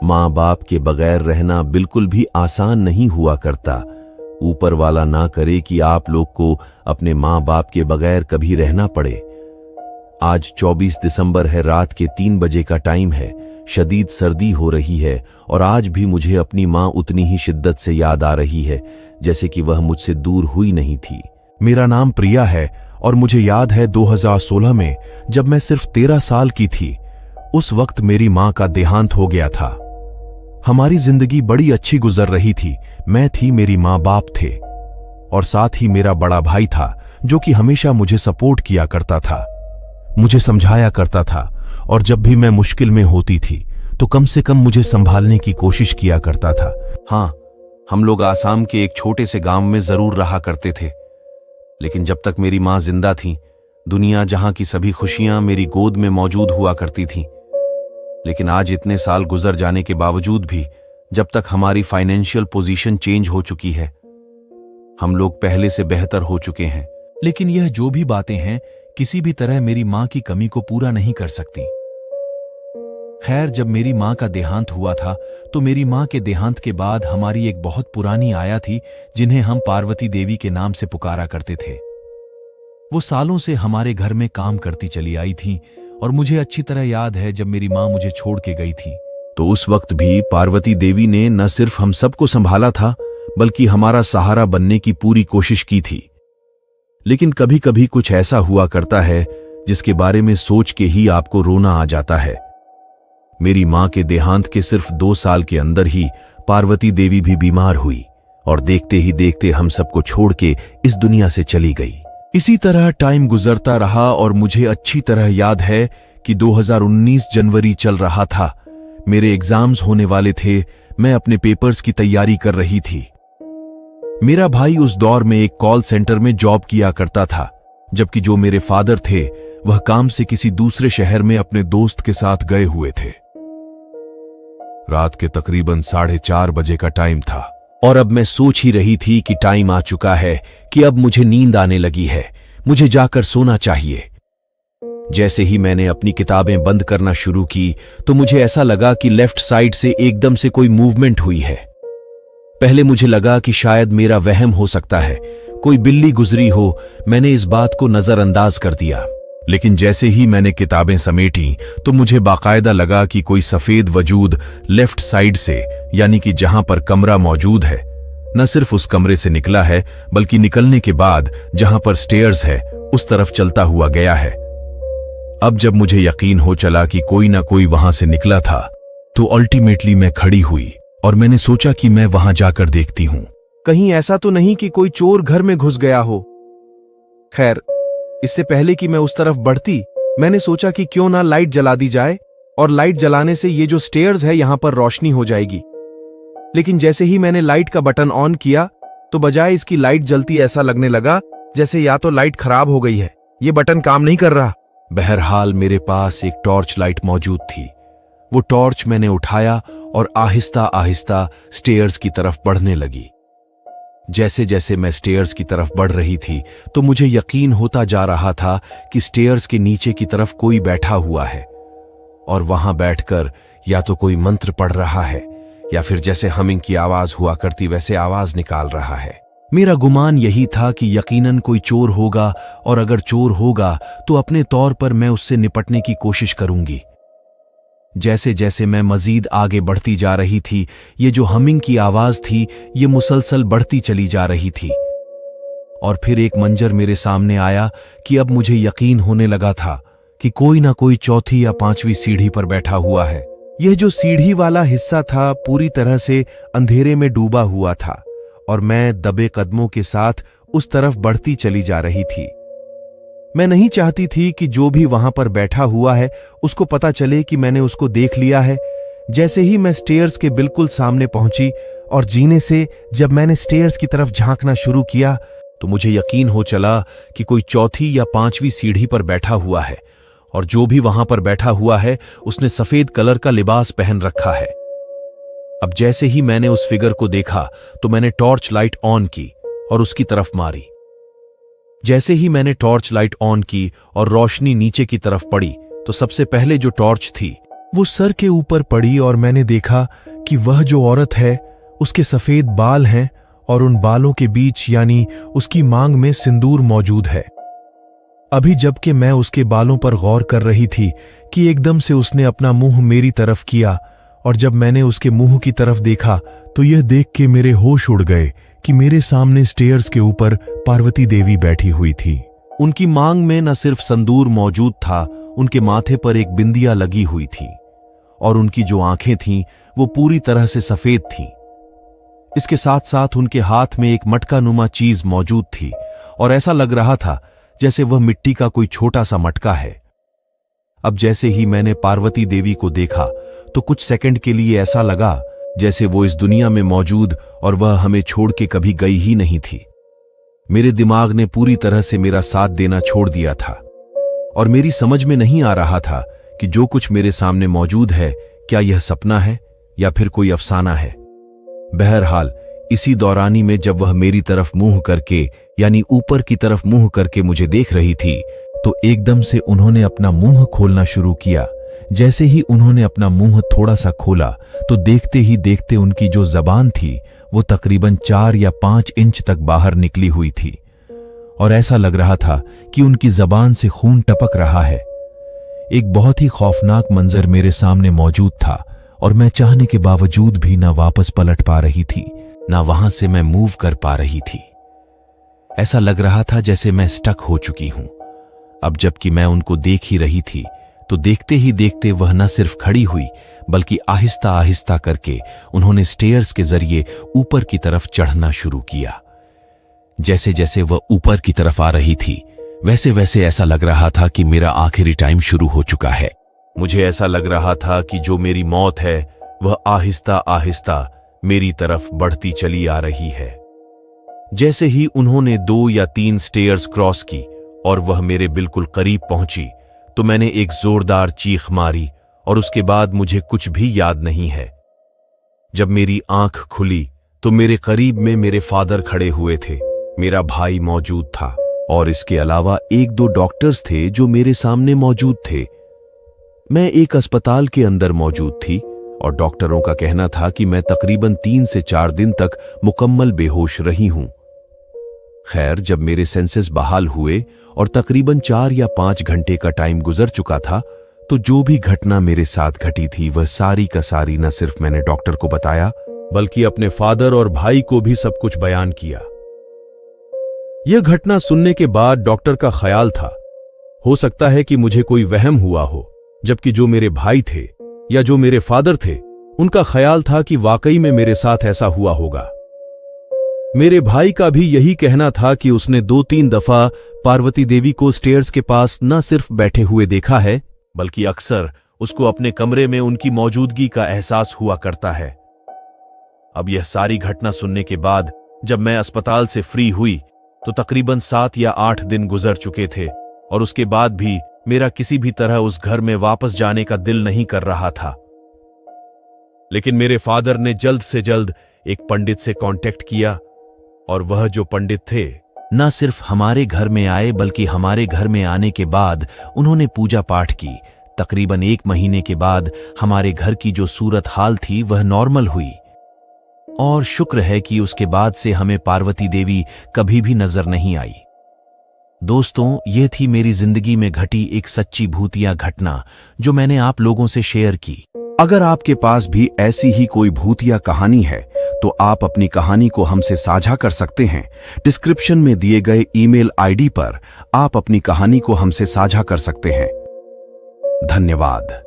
माँ बाप के बगैर रहना बिल्कुल भी आसान नहीं हुआ करता। ऊपर वाला ना करे कि आप लोग को अपने माँ बाप के बगैर कभी रहना पड़े। आज 24 दिसंबर है, रात के 3 बजे का टाइम है। शदीद सर्दी हो रही है और आज भी मुझे अपनी माँ उतनी ही शिद्दत से याद आ रही है जैसे कि वह मुझसे दूर हुई नहीं थी। मेरा नाम प्रिया है और मुझे याद है 2016 में जब मैं सिर्फ 13 साल की थी, उस वक्त मेरी माँ का देहांत हो गया था। हमारी जिंदगी बड़ी अच्छी गुजर रही थी। मैं थी, मेरी माँ बाप थे और साथ ही मेरा बड़ा भाई था जो कि हमेशा मुझे सपोर्ट किया करता था, मुझे समझाया करता था और जब भी मैं मुश्किल में होती थी तो कम से कम मुझे संभालने की कोशिश किया करता था। हाँ, हम लोग आसाम के एक छोटे से गांव में जरूर रहा करते थे, लेकिन जब तक मेरी माँ जिंदा थी, दुनिया जहां की सभी खुशियां मेरी गोद में मौजूद हुआ करती थीं। लेकिन आज इतने साल गुजर जाने के बावजूद भी, जब तक हमारी फाइनेंशियल पोजीशन चेंज हो चुकी है, हम लोग पहले से बेहतर हो चुके हैं। लेकिन यह जो भी बातें हैं किसी भी तरह मेरी माँ की कमी को पूरा नहीं कर सकती। खैर, जब मेरी माँ का देहांत हुआ था तो मेरी माँ के देहांत के बाद हमारी एक बहुत पुरानी आया थी जिन्हें हम पार्वती देवी के नाम से पुकारा करते थे। वो सालों से हमारे घर में काम करती चली आई थी और मुझे अच्छी तरह याद है जब मेरी माँ मुझे छोड़ के गई थी तो उस वक्त भी पार्वती देवी ने न सिर्फ हम सबको संभाला था बल्कि हमारा सहारा बनने की पूरी कोशिश की थी। लेकिन कभी कभी कुछ ऐसा हुआ करता है जिसके बारे में सोच के ही आपको रोना आ जाता है। मेरी माँ के देहांत के सिर्फ 2 साल के अंदर ही पार्वती देवी भी बीमार हुई और देखते ही देखते हम सबको छोड़ के इस दुनिया से चली गई। इसी तरह टाइम गुजरता रहा और मुझे अच्छी तरह याद है कि 2019 जनवरी चल रहा था। मेरे एग्जाम्स होने वाले थे। मैं अपने पेपर्स की तैयारी कर रही थी। मेरा भाई उस दौर में एक कॉल सेंटर में जॉब किया करता था, जबकि जो मेरे फादर थे वह काम से किसी दूसरे शहर में अपने दोस्त के साथ गए हुए थे। रात के तकरीबन 4:30 बजे का टाइम था और अब मैं सोच ही रही थी कि टाइम आ चुका है कि अब मुझे नींद आने लगी है, मुझे जाकर सोना चाहिए। जैसे ही मैंने अपनी किताबें बंद करना शुरू की तो मुझे ऐसा लगा कि लेफ्ट साइड से एकदम से कोई मूवमेंट हुई है। पहले मुझे लगा कि शायद मेरा वहम हो सकता है, कोई बिल्ली गुजरी हो। मैंने इस बात को नजरअंदाज कर दिया, लेकिन जैसे ही मैंने किताबें समेटी तो मुझे बाकायदा लगा कि कोई सफेद वजूद लेफ्ट साइड से, यानी कि जहां पर कमरा मौजूद है, न सिर्फ उस कमरे से निकला है बल्कि निकलने के बाद जहां पर स्टेयर्स है उस तरफ चलता हुआ गया है। अब जब मुझे यकीन हो चला कि कोई ना कोई वहां से निकला था तो अल्टीमेटली मैं खड़ी हुई और मैंने सोचा कि मैं वहां जाकर देखती हूं, कहीं ऐसा तो नहीं कि कोई चोर घर में घुस गया हो। खैर, इससे पहले कि मैं उस तरफ बढ़ती, मैंने सोचा कि क्यों ना लाइट जला दी जाए और लाइट जलाने से ये जो स्टेयर्स है यहां पर रोशनी हो जाएगी। लेकिन जैसे ही मैंने लाइट का बटन ऑन किया तो बजाय इसकी लाइट जलती ऐसा लगने लगा जैसे या तो लाइट खराब हो गई है, ये बटन काम नहीं कर रहा। बहरहाल मेरे पास एक टॉर्च लाइट मौजूद थी। वो टॉर्च मैंने उठाया और आहिस्ता आहिस्ता स्टेयर्स की तरफ बढ़ने लगी। जैसे जैसे मैं स्टेयर्स की तरफ बढ़ रही थी तो मुझे यकीन होता जा रहा था कि स्टेयर्स के नीचे की तरफ कोई बैठा हुआ है और वहां बैठकर या तो कोई मंत्र पढ़ रहा है या फिर जैसे हमिंग की आवाज हुआ करती वैसे आवाज निकाल रहा है। मेरा गुमान यही था कि यकीनन कोई चोर होगा और अगर चोर होगा तो अपने तौर पर मैं उससे निपटने की कोशिश करूंगी। जैसे जैसे मैं मजीद आगे बढ़ती जा रही थी, ये जो हमिंग की आवाज थी ये मुसलसल बढ़ती चली जा रही थी और फिर एक मंजर मेरे सामने आया कि अब मुझे यकीन होने लगा था कि कोई ना कोई चौथी या 5वीं सीढ़ी पर बैठा हुआ है। यह जो सीढ़ी वाला हिस्सा था पूरी तरह से अंधेरे में डूबा हुआ था और मैं दबे कदमों के साथ उस तरफ बढ़ती चली जा रही थी। मैं नहीं चाहती थी कि जो भी वहां पर बैठा हुआ है उसको पता चले कि मैंने उसको देख लिया है। जैसे ही मैं स्टेयर्स के बिल्कुल सामने पहुंची और जीने से जब मैंने स्टेयर्स की तरफ झांकना शुरू किया तो मुझे यकीन हो चला कि कोई चौथी या 5वीं सीढ़ी पर बैठा हुआ है और जो भी वहां पर बैठा हुआ है उसने सफेद कलर का लिबास पहन रखा है। अब जैसे ही मैंने उस फिगर को देखा तो मैंने टॉर्च लाइट ऑन की और उसकी तरफ मारी। जैसे ही मैंने टॉर्च लाइट ऑन की और रोशनी नीचे की तरफ पड़ी तो सबसे पहले जो टॉर्च थी वो सर के ऊपर पड़ी और मैंने देखा कि वह जो औरत है उसके सफेद बाल हैं और उन बालों के बीच यानी उसकी मांग में सिंदूर मौजूद है। अभी जबकि मैं उसके बालों पर गौर कर रही थी कि एकदम से उसने अपना मुंह मेरी तरफ किया, और जब मैंने उसके मुंह की तरफ देखा तो यह देख के मेरे होश उड़ गए कि मेरे सामने स्टेयर्स के ऊपर पार्वती देवी बैठी हुई थी। उनकी मांग में न सिर्फ संदूर मौजूद था, उनके माथे पर एक बिंदिया लगी हुई थी और उनकी जो आंखें थीं वो पूरी तरह से सफेद थीं। इसके साथ साथ उनके हाथ में एक मटका नुमा चीज मौजूद थी और ऐसा लग रहा था जैसे वह मिट्टी का कोई छोटा सा मटका है। अब जैसे ही मैंने पार्वती देवी को देखा तो कुछ सेकंड के लिए ऐसा लगा जैसे वो इस दुनिया में मौजूद और वह हमें छोड़ के कभी गई ही नहीं थी। मेरे दिमाग ने पूरी तरह से मेरा साथ देना छोड़ दिया था और मेरी समझ में नहीं आ रहा था कि जो कुछ मेरे सामने मौजूद है क्या यह सपना है या फिर कोई अफसाना है। बहरहाल इसी दौरानी में जब वह मेरी तरफ मुंह करके यानी ऊपर की तरफ मुंह करके मुझे देख रही थी तो एकदम से उन्होंने अपना मुंह खोलना शुरू किया। जैसे ही उन्होंने अपना मुंह थोड़ा सा खोला तो देखते ही देखते उनकी जो जबान थी वो तकरीबन 4 या 5 इंच तक बाहर निकली हुई थी और ऐसा लग रहा था कि उनकी जबान से खून टपक रहा है। एक बहुत ही खौफनाक मंजर मेरे सामने मौजूद था और मैं चाहने के बावजूद भी ना वापस पलट पा रही थी, ना वहां से मैं मूव कर पा रही थी। ऐसा लग रहा था जैसे मैं स्टक हो चुकी हूं। अब जबकि मैं उनको देख ही रही थी तो देखते ही देखते वह न सिर्फ खड़ी हुई बल्कि आहिस्ता आहिस्ता करके उन्होंने स्टेयर्स के जरिए ऊपर की तरफ चढ़ना शुरू किया। जैसे जैसे वह ऊपर की तरफ आ रही थी वैसे वैसे ऐसा लग रहा था कि मेरा आखिरी टाइम शुरू हो चुका है। मुझे ऐसा लग रहा था कि जो मेरी मौत है वह आहिस्ता आहिस्ता मेरी तरफ बढ़ती चली आ रही है। जैसे ही उन्होंने 2 या 3 स्टेयर्स क्रॉस की और वह मेरे बिल्कुल करीब पहुंची तो मैंने एक जोरदार चीख मारी और उसके बाद मुझे कुछ भी याद नहीं है। जब मेरी आंख खुली तो मेरे करीब में मेरे फादर खड़े हुए थे, मेरा भाई मौजूद था और इसके अलावा 1-2 डॉक्टर्स थे जो मेरे सामने मौजूद थे। मैं एक अस्पताल के अंदर मौजूद थी और डॉक्टरों का कहना था कि मैं तकरीबन 3 से 4 दिन तक मुकम्मल बेहोश रही हूं। खैर, जब मेरे सेंसेस बहाल हुए और तकरीबन 4 या 5 घंटे का टाइम गुजर चुका था तो जो भी घटना मेरे साथ घटी थी वह सारी का सारी न सिर्फ मैंने डॉक्टर को बताया बल्कि अपने फादर और भाई को भी सब कुछ बयान किया। यह घटना सुनने के बाद डॉक्टर का ख्याल था हो सकता है कि मुझे कोई वहम हुआ हो, जबकि जो मेरे भाई थे या जो मेरे फादर थे उनका ख्याल था कि वाकई में मेरे साथ ऐसा हुआ होगा। मेरे भाई का भी यही कहना था कि उसने 2-3 दफा पार्वती देवी को स्टेयर्स के पास न सिर्फ बैठे हुए देखा है बल्कि अक्सर उसको अपने कमरे में उनकी मौजूदगी का एहसास हुआ करता है। अब यह सारी घटना सुनने के बाद जब मैं अस्पताल से फ्री हुई तो तकरीबन 7 या 8 दिन गुजर चुके थे और उसके बाद भी मेरा किसी भी तरह उस घर में वापस जाने का दिल नहीं कर रहा था। लेकिन मेरे फादर ने जल्द से जल्द एक पंडित से कांटेक्ट किया और वह जो पंडित थे न सिर्फ हमारे घर में आए बल्कि हमारे घर में आने के बाद उन्होंने पूजा पाठ की। तकरीबन 1 महीने के बाद हमारे घर की जो सूरत हाल थी वह नॉर्मल हुई और शुक्र है कि उसके बाद से हमें पार्वती देवी कभी भी नजर नहीं आई। दोस्तों, यह थी मेरी जिंदगी में घटी एक सच्ची भूतिया घटना जो मैंने आप लोगों से शेयर की। अगर आपके पास भी ऐसी ही कोई भूतिया कहानी है तो आप अपनी कहानी को हमसे साझा कर सकते हैं। डिस्क्रिप्शन में दिए गए ईमेल आईडी पर आप अपनी कहानी को हमसे साझा कर सकते हैं। धन्यवाद।